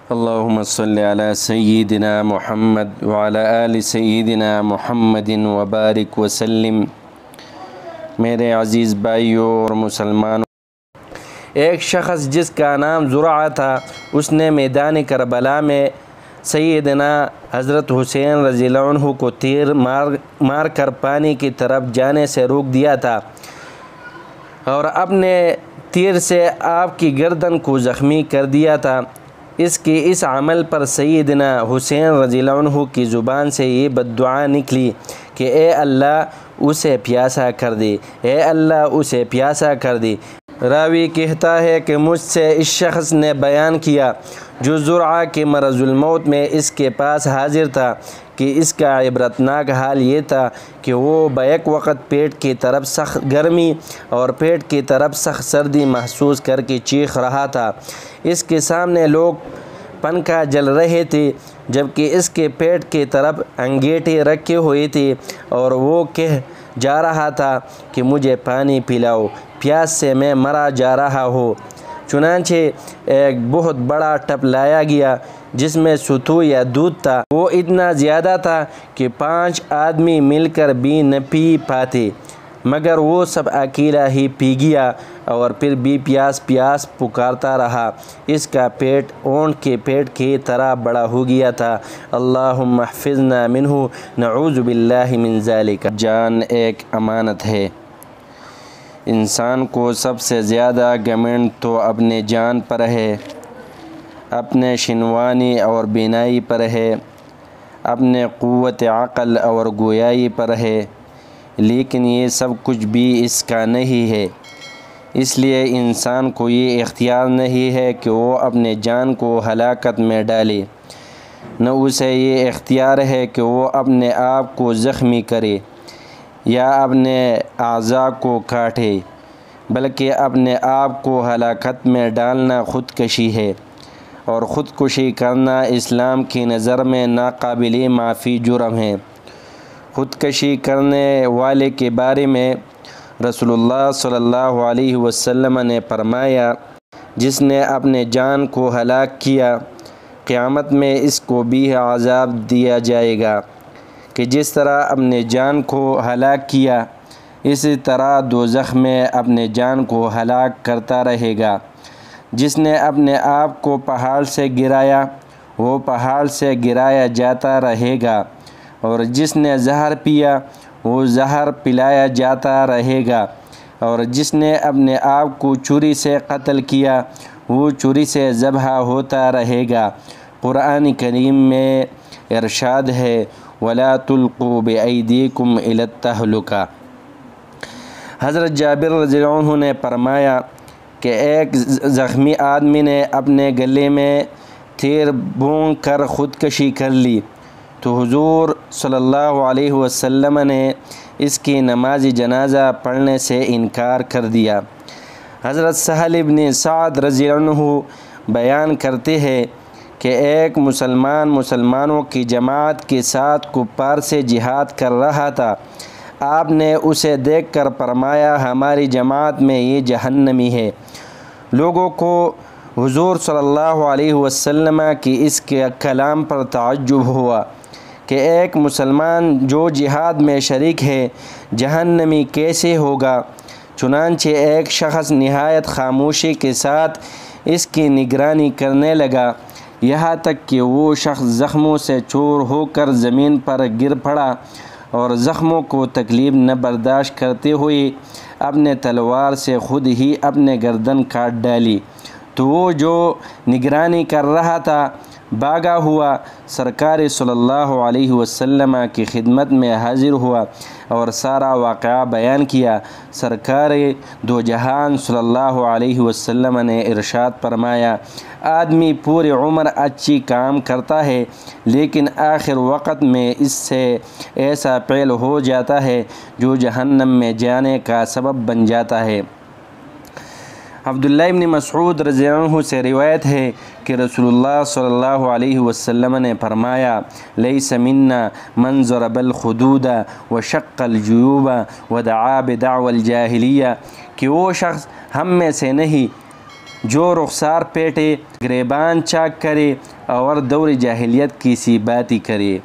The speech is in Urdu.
اللہم صلی علی سیدنا محمد وعلی آل سیدنا محمد وبارک وسلم۔ میرے عزیز بھائیوں اور مسلمانوں، ایک شخص جس کا نام زرعہ تھا، اس نے میدان کربلا میں سیدنا حضرت حسین رضی اللہ عنہ کو تیر مار کر پانی کی طرف جانے سے روک دیا تھا اور اپنے تیر سے آپ کی گردن کو زخمی کر دیا تھا۔ اس عمل پر سیدنا حسین رضی اللہ عنہ کی زبان سے یہ بد دعا نکلی کہ اے اللہ اسے پیاسا کر دے، اے اللہ اسے پیاسا کر دے۔ راوی کہتا ہے کہ مجھ سے اس شخص نے بیان کیا جو زرعہ کے مرض الموت میں اس کے پاس حاضر تھا کہ اس کا عبرتناک حال یہ تھا کہ وہ بیک وقت پیٹ کی طرف سخت گرمی اور پیٹ کی طرف سخت سردی محسوس کر کے چیخ رہا تھا۔ اس کے سامنے لوگ پنکھا جل رہے تھے جبکہ اس کے پیٹ کی طرف انگیٹھی رکھے ہوئے تھے اور وہ کہہ جا رہا تھا کہ مجھے پانی پلاؤ، پیاس سے میں مرا جا رہا ہوں۔ چنانچہ ایک بہت بڑا ٹب لایا گیا جس میں ستو یا دودھ تھا۔ وہ اتنا زیادہ تھا کہ 5 آدمی مل کر بھی نہ پی پاتے، مگر وہ سب اکیلا ہی پی گیا اور پھر بھی پیاس پکارتا رہا۔ اس کا پیٹ اونٹ کے پیٹ کی طرح بڑا ہو گیا تھا۔ اللہم احفظنا منہ نعوذ باللہ من ذالک۔ جان ایک امانت ہے۔ انسان کو سب سے زیادہ گھمنڈ تو اپنے جان پر ہے، اپنے شنوانی اور بینائی پر ہے، اپنے قوت عقل اور گویائی پر ہے، لیکن یہ سب کچھ بھی اس کا نہیں ہے۔ اس لیے انسان کو یہ اختیار نہیں ہے کہ وہ اپنے جان کو ہلاکت میں ڈالے، نہ اسے یہ اختیار ہے کہ وہ اپنے آپ کو زخمی کرے یا اپنے اعضاء کو کاٹے، بلکہ اپنے آپ کو ہلاکت میں ڈالنا خودکشی ہے، اور خودکشی کرنا اسلام کی نظر میں ناقابل معافی جرم ہے۔ خودکشی کرنے والے کے بارے میں رسول اللہ صلی اللہ علیہ وسلم نے فرمایا، جس نے اپنے جان کو ہلاک کیا قیامت میں اس کو بھی عذاب دیا جائے گا کہ جس طرح اپنے جان کو ہلاک کیا، اسی طرح دوزخ میں اپنے جان کو ہلاک کرتا رہے گا۔ جس نے اپنے آپ کو پہاڑ سے گرایا وہ پہاڑ سے گرایا جاتا رہے گا، اور جس نے زہر پیا وہ زہر پلایا جاتا رہے گا، اور جس نے اپنے آپ کو چھری سے قتل کیا وہ چھری سے ذبح ہوتا رہے گا۔ قرآن کریم میں ارشاد ہے وَلَا تُلْقُوا بِأَيْدِيكُمْ إِلَى التَّهْلُكَةِ۔ حضرت جابر رضی اللہ عنہ نے فرمایا کہ ایک زخمی آدمی نے اپنے گلے میں تیر بھون کر خودکشی کر لی تو حضور صلی اللہ علیہ وسلم نے اس کی نماز جنازہ پڑھنے سے انکار کر دیا۔ حضرت سہل بن سعد رضی اللہ عنہ بیان کرتے ہیں کہ ایک مسلمانوں کی جماعت کے ساتھ کفار سے جہاد کر رہا تھا۔ آپ نے اسے دیکھ کر فرمایا ہماری جماعت میں یہ جہنمی ہے۔ لوگوں کو حضور صلی اللہ علیہ وسلم کی اس کے کلام پر تعجب ہوا کہ ایک مسلمان جو جہاد میں شریک ہے جہنمی کیسے ہوگا؟ چنانچہ ایک شخص نہایت خاموشی کے ساتھ اس کی نگرانی کرنے لگا، یہاں تک کہ وہ شخص زخموں سے چور ہو کر زمین پر گر پڑا اور زخموں کو تکلیف نہ برداشت کرتے ہوئے اپنے تلوار سے خود ہی اپنے گردن کاٹ ڈالی، تو وہ جو نگرانی کر رہا تھا بھاگا ہوا سرکار صلی اللہ علیہ وسلم کی خدمت میں حاضر ہوا اور سارا واقعہ بیان کیا۔ سرکار دو جہان صلی اللہ علیہ وسلم نے ارشاد فرمایا، آدمی پوری عمر اچھی کام کرتا ہے لیکن آخر وقت میں اس سے ایسا فعل ہو جاتا ہے جو جہنم میں جانے کا سبب بن جاتا ہے۔ عبداللہ ابن مسعود رضی اللہ عنہ سے روایت ہے کہ رسول اللہ صلی اللہ علیہ وسلم نے فرمایا، لیس منا من ضرب الخدود وشق الجیوب ودعا بدعوى الجاہلیہ، کہ وہ شخص ہم میں سے نہیں جو رخسار پیٹے گریبان چاک کرے اور دور جاہلیت کی سی باتیں کرے۔